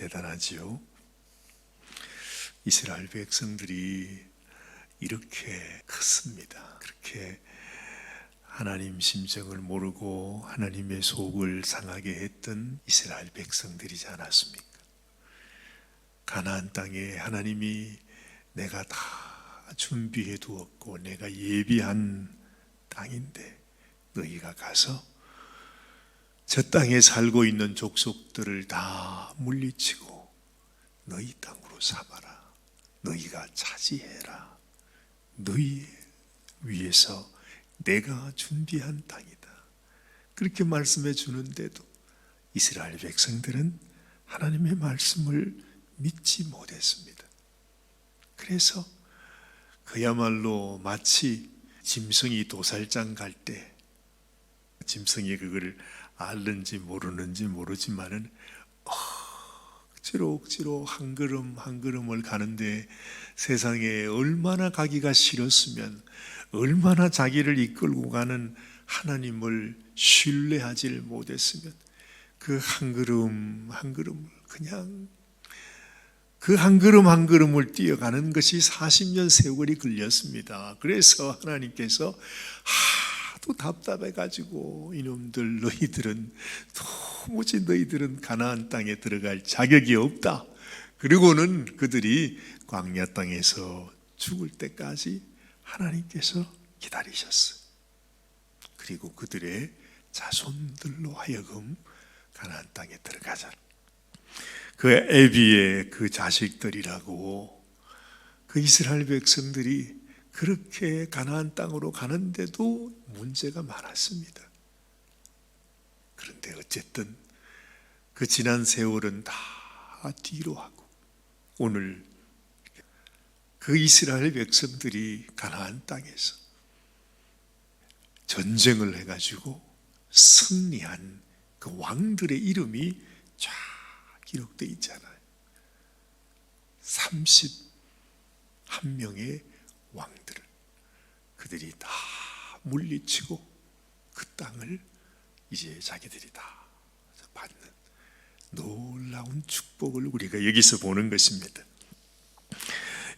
대단하지요. 이스라엘 백성들이 이렇게 컸습니다. 그렇게 하나님 심정을 모르고 하나님의 속을 상하게 했던 이스라엘 백성들이지 않았습니까? 가나안 땅에 하나님이 내가 다 준비해 두었고 내가 예비한 땅인데 너희가 가서 저 땅에 살고 있는 족속들을 다 물리치고 너희 땅으로 삼아라. 너희가 차지해라. 너희 위해서 내가 준비한 땅이다. 그렇게 말씀해 주는데도 이스라엘 백성들은 하나님의 말씀을 믿지 못했습니다. 그래서 그야말로 마치 짐승이 도살장 갈 때 짐승이 그걸 알는지 모르는지 모르지만은 억지로 한 걸음 한 걸음을 가는데 세상에 얼마나 가기가 싫었으면 얼마나 자기를 이끌고 가는 하나님을 신뢰하지 못했으면 그 한 걸음 한 걸음을 그냥 그 한 걸음 한 걸음을 뛰어가는 것이 40년 세월이 걸렸습니다. 그래서 하나님께서 하도 답답해가지고 이놈들 너희들은 도무지 너희들은 가나안 땅에 들어갈 자격이 없다. 그리고는 그들이 광야 땅에서 죽을 때까지 하나님께서 기다리셨어요. 그리고 그들의 자손들로 하여금 가나안 땅에 들어가자. 그 애비의 그 자식들이라고 그 이스라엘 백성들이 그렇게 가나안 땅으로 가는데도 문제가 많았습니다. 그런데 어쨌든 그 지난 세월은 다 뒤로 하고 오늘 그 이스라엘 백성들이 가나안 땅에서 전쟁을 해가지고 승리한 그 왕들의 이름이 쫙 기록되어 있잖아요. 31명의 왕들을 그들이 다 물리치고 그 땅을 이제 자기들이 다 받는 놀라운 축복을 우리가 여기서 보는 것입니다.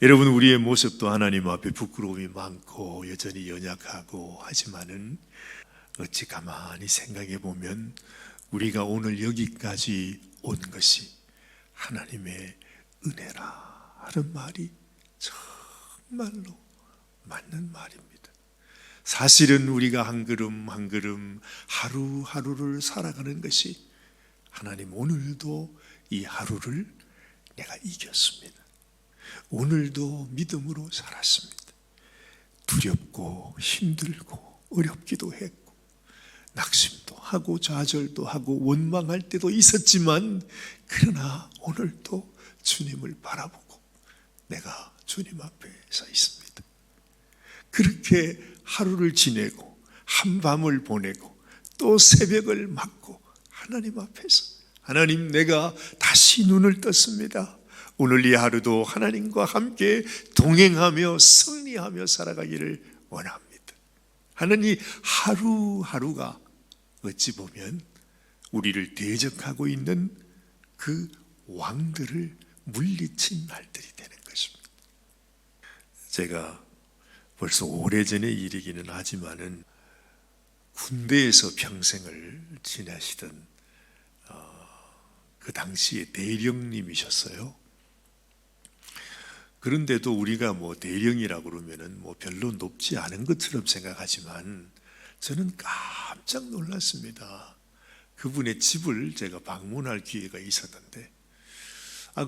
여러분, 우리의 모습도 하나님 앞에 부끄러움이 많고 여전히 연약하고 하지만은 어찌 가만히 생각해 보면 우리가 오늘 여기까지 온 것이 하나님의 은혜라 하는 말이 정말로 맞는 말입니다. 사실은 우리가 한 걸음 한 걸음 하루하루를 살아가는 것이 하나님 오늘도 이 하루를 내가 이겼습니다. 오늘도 믿음으로 살았습니다. 두렵고 힘들고 어렵기도 했고 낙심도 하고 좌절도 하고 원망할 때도 있었지만 그러나 오늘도 주님을 바라보고 내가 주님 앞에 서 있습니다. 그렇게 하루를 지내고 한밤을 보내고 또 새벽을 맞고 하나님 앞에서 하나님 내가 다시 눈을 떴습니다. 오늘 이 하루도 하나님과 함께 동행하며 승리하며 살아가기를 원합니다. 하나님 하루하루가 어찌 보면 우리를 대적하고 있는 그 왕들을 물리친 날들이 되는 것입니다. 제가 벌써 오래전의 일이기는 하지만은 군대에서 평생을 지내시던 그 당시에 대령님이셨어요. 그런데도 우리가 대령이라고 그러면은 별로 높지 않은 것처럼 생각하지만 저는 깜짝 놀랐습니다. 그분의 집을 제가 방문할 기회가 있었는데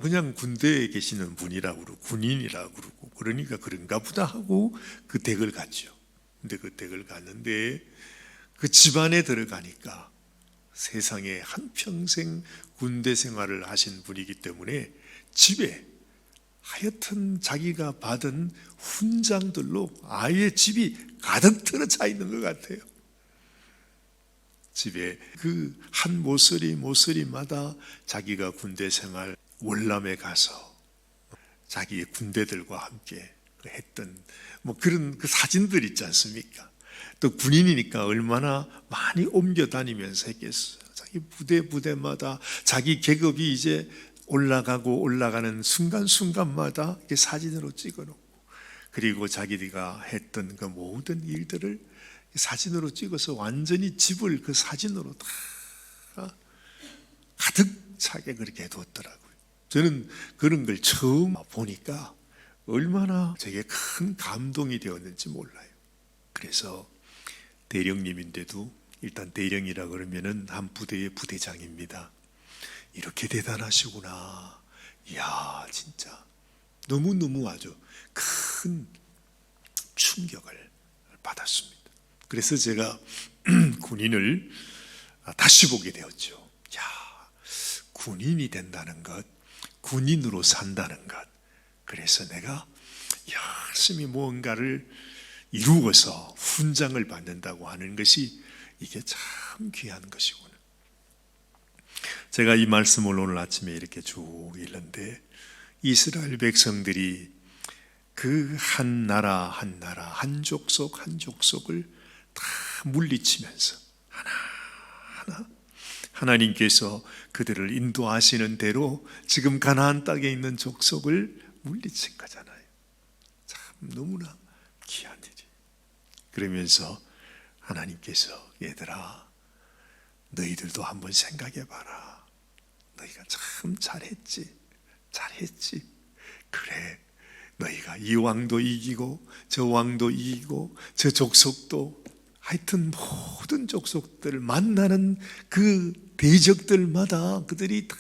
그냥 군대에 계시는 분이라고 그러고 군인이라고 그러고 그러니까 그런가 보다 하고 그 댁을 갔죠. 근데 그 댁을 갔는데 그 집안에 들어가니까 세상에 한평생 군대 생활을 하신 분이기 때문에 집에 하여튼 자기가 받은 훈장들로 아예 집이 가득 들어차 있는 것 같아요. 집에 그 한 모서리마다 자기가 군대 생활 월남에 가서 자기의 군대들과 함께 했던 그런 그 사진들 있지 않습니까? 또 군인이니까 얼마나 많이 옮겨 다니면서 했겠어요. 자기 부대마다 자기 계급이 이제 올라가고 올라가는 순간순간마다 사진으로 찍어놓고, 그리고 자기가 했던 그 모든 일들을 사진으로 찍어서 완전히 집을 그 사진으로 다 가득 차게 그렇게 해뒀더라고요. 저는 그런 걸 처음 보니까 얼마나 제게 큰 감동이 되었는지 몰라요. 그래서 대령님인데도, 일단 대령이라 그러면은 한 부대의 부대장입니다. 이렇게 대단하시구나. 이야, 진짜 너무너무 아주 큰 충격을 받았습니다. 그래서 제가 군인을 다시 보게 되었죠. 야, 군인이 된다는 것, 군인으로 산다는 것, 그래서 내가 열심히 무언가를 이루어서 훈장을 받는다고 하는 것이 이게 참 귀한 것이구나. 제가 이 말씀을 오늘 아침에 이렇게 쭉 읽는데, 이스라엘 백성들이 그 한 나라 한 나라, 한 족속 한 족속을 다 물리치면서 하나하나 하나님께서 그들을 인도하시는 대로 지금 가나안 땅에 있는 족속을 물리친 거잖아요. 참 너무나 귀한 일이. 그러면서 하나님께서, 얘들아, 너희들도 한번 생각해 봐라. 너희가 참 잘했지. 그래, 너희가 이 왕도 이기고 저 왕도 이기고 저 족속도, 하여튼 모든 족속들을 만나는 그 대적들마다 그들이 다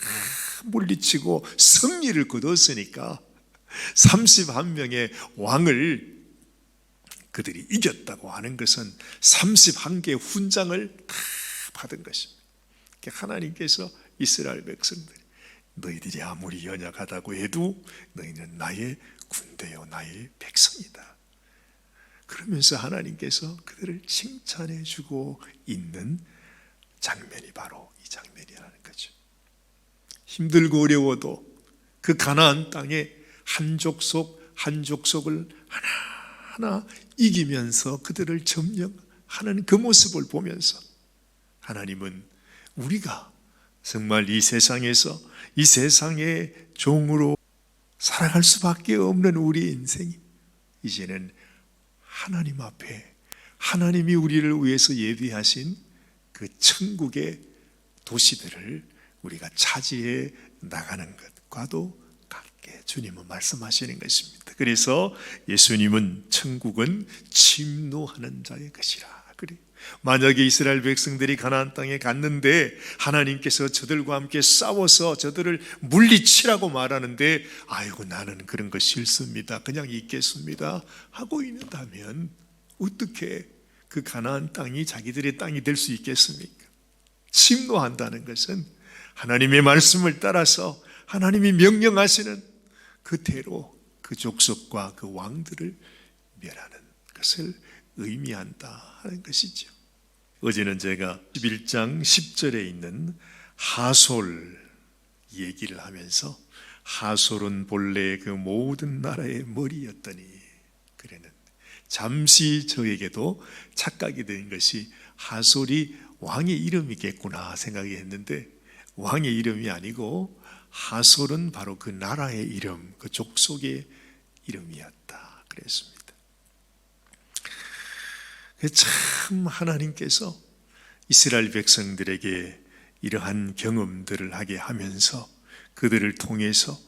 물리치고 승리를 거뒀으니까 31명의 왕을 그들이 이겼다고 하는 것은 31개의 훈장을 다 받은 것입니다. 하나님께서 이스라엘 백성들이, 너희들이 아무리 연약하다고 해도 너희는 나의 군대요, 나의 백성이다. 그러면서 하나님께서 그들을 칭찬해 주고 있는 장면이 바로 이 장면이라는 거죠. 힘들고 어려워도 그 가나안 땅에 한 족속 한 족속을 하나하나 이기면서 그들을 점령하는 그 모습을 보면서, 하나님은 우리가 정말 이 세상에서 이 세상의 종으로 살아갈 수밖에 없는 우리 인생이 이제는 하나님 앞에, 하나님이 우리를 위해서 예비하신 그 천국의 도시들을 우리가 차지해 나가는 것과도 같게 주님은 말씀하시는 것입니다. 그래서 예수님은 천국은 침노하는 자의 것이라 그래요. 만약에 이스라엘 백성들이 가나안 땅에 갔는데 하나님께서 저들과 함께 싸워서 저들을 물리치라고 말하는데, 아이고 나는 그런 거 싫습니다, 그냥 있겠습니다 하고 있는다면 어떻게 그 가나안 땅이 자기들의 땅이 될 수 있겠습니까? 침노한다는 것은 하나님의 말씀을 따라서 하나님이 명령하시는 그대로 그 족속과 그 왕들을 멸하는 것을 의미한다 하는 것이죠. 어제는 제가 11장 10절에 있는 하솔 얘기를 하면서, 하솔은 본래 그 모든 나라의 머리였더니, 그랬는데 잠시 저에게도 착각이 된 것이 하솔이 왕의 이름이겠구나 생각이 했는데, 왕의 이름이 아니고 하솔은 바로 그 나라의 이름, 그 족속의 이름이었다 그랬습니다. 참 하나님께서 이스라엘 백성들에게 이러한 경험들을 하게 하면서 그들을 통해서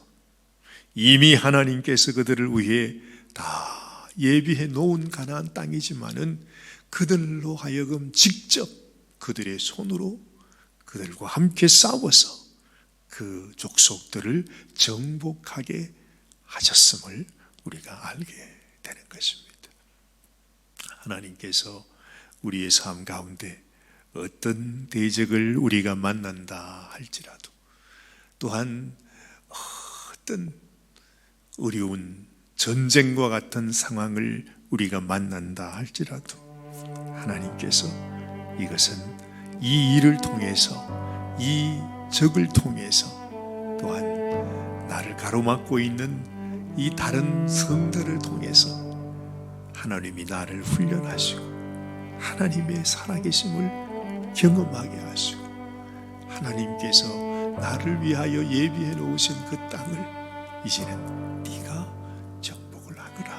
이미 하나님께서 그들을 위해 다 예비해 놓은 가나안 땅이지만은 그들로 하여금 직접 그들의 손으로 그들과 함께 싸워서 그 족속들을 정복하게 하셨음을 우리가 알게 되는 것입니다. 하나님께서 우리의 삶 가운데 어떤 대적을 우리가 만난다 할지라도, 또한 어떤 어려운 전쟁과 같은 상황을 우리가 만난다 할지라도, 하나님께서 이것은 이 일을 통해서, 이 적을 통해서, 또한 나를 가로막고 있는 이 다른 성들을 통해서 하나님이 나를 훈련하시고 하나님의 살아계심을 경험하게 하시고, 하나님께서 나를 위하여 예비해 놓으신 그 땅을 이제는 네가 정복을 하거라.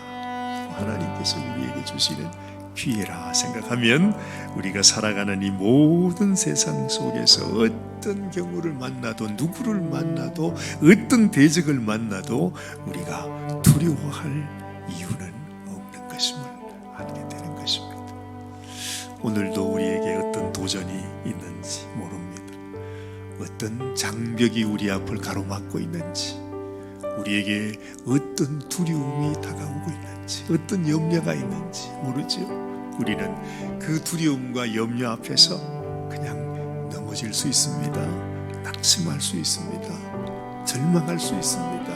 하나님께서 우리에게 주시는 기회라 생각하면 우리가 살아가는 이 모든 세상 속에서 어떤 경우를 만나도, 누구를 만나도, 어떤 대적을 만나도 우리가 두려워할 이유는 없는 것임을 알게 되는 것입니다. 오늘도 우리에게 어떤 도전이 있는지 모릅니다. 어떤 장벽이 우리 앞을 가로막고 있는지, 우리에게 어떤 두려움이 다가오고 있는지, 어떤 염려가 있는지 모르죠. 우리는 그 두려움과 염려 앞에서 그냥 넘어질 수 있습니다. 낙심할 수 있습니다. 절망할 수 있습니다.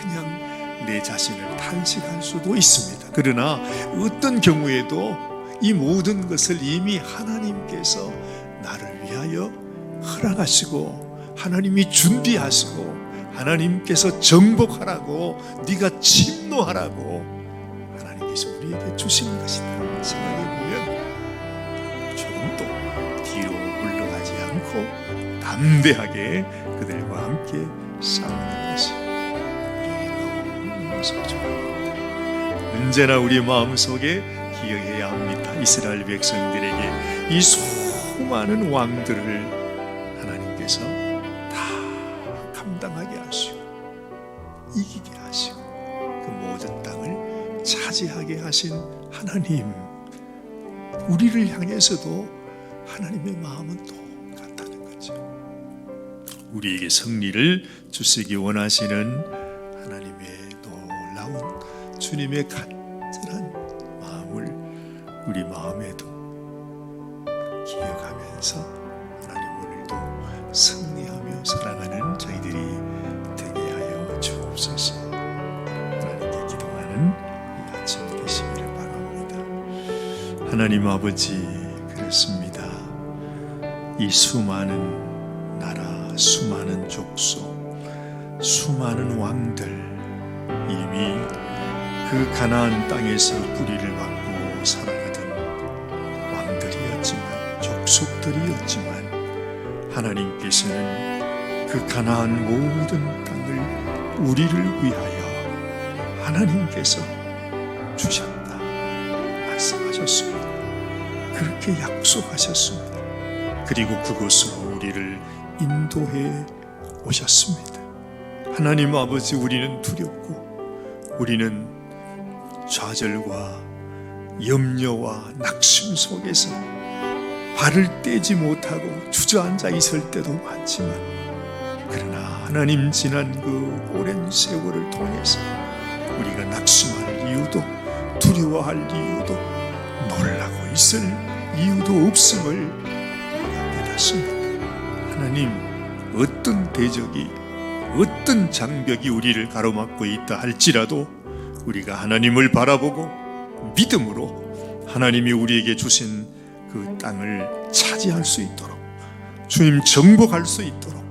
그냥 내 자신을 탄식할 수도 있습니다. 그러나 어떤 경우에도 이 모든 것을 이미 하나님께서 나를 위하여 허락하시고, 하나님이 준비하시고, 하나님께서 정복하라고, 네가 침노하라고 하나님께서 우리에게 주시는 것이다 생각해보면 조금도 뒤로 물러가지 않고 담대하게 그들과 함께 싸우는 것이 우리에게 너무 소중합니다. 언제나 우리 마음속에 기억해야 합니다. 이스라엘 백성들에게 이 수많은 왕들을 하나님께서 다 감당하게 하시고 이기게 하시고 그 모든 땅을 차지하게 하신 하나님, 우리를 향해서도 하나님의 마음은 똑같다는 거죠. 우리에게 승리를 주시기 원하시는 하나님의 놀라운 주님의 간절한 마음을 우리 마음에도 기억하면서 하나님 오늘도 승리하며 살아가는 저희들이 되게 하여 주옵소서. 하나님께 기도하는 이 아침이 되시기를 바랍니다. 하나님 아버지, 그렇습니다. 이 수많은 나라, 수많은 족속, 수많은 왕들, 이미 그 가나안 땅에서 뿌리를 받고 살아가던 왕들이었지만, 족속들이었지만, 하나님께서는 그 가나안 모든 땅을 우리를 위하여 하나님께서 주셨다 말씀하셨습니다. 그렇게 약속하셨습니다. 그리고 그곳으로 우리를 인도해 오셨습니다. 하나님 아버지, 우리는 두렵고 우리는 좌절과 염려와 낙심 속에서 발을 떼지 못하고 주저앉아 있을 때도 많지만, 그러나 하나님 지난 그 오랜 세월을 통해서 우리가 낙심할 이유도, 두려워할 이유도, 놀라고 있을 이유도 없음을 우리가 깨닫습니다. 하나님, 어떤 대적이, 어떤 장벽이 우리를 가로막고 있다 할지라도 우리가 하나님을 바라보고 믿음으로 하나님이 우리에게 주신 그 땅을 차지할 수 있도록, 주님 정복할 수 있도록,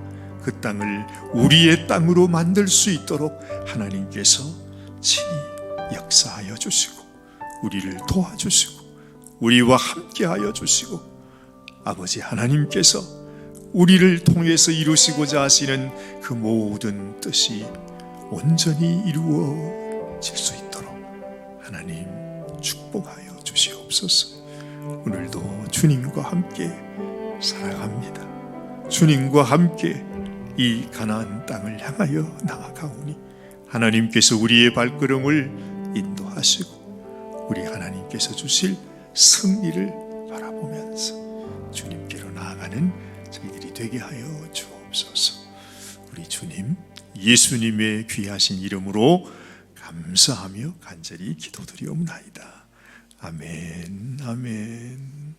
그 땅을 우리의 땅으로 만들 수 있도록 하나님께서 친히 역사하여 주시고, 우리를 도와주시고, 우리와 함께하여 주시고, 아버지 하나님께서 우리를 통해서 이루시고자 하시는 그 모든 뜻이 온전히 이루어질 수 있도록 하나님 축복하여 주시옵소서. 오늘도 주님과 함께 살아갑니다. 주님과 함께 이 가나안 땅을 향하여 나아가오니 하나님께서 우리의 발걸음을 인도하시고 우리 하나님께서 주실 승리를 바라보면서 주님께로 나아가는 저희들이 되게 하여 주옵소서. 우리 주님 예수님의 귀하신 이름으로 감사하며 간절히 기도드리옵나이다. 아멘, 아멘.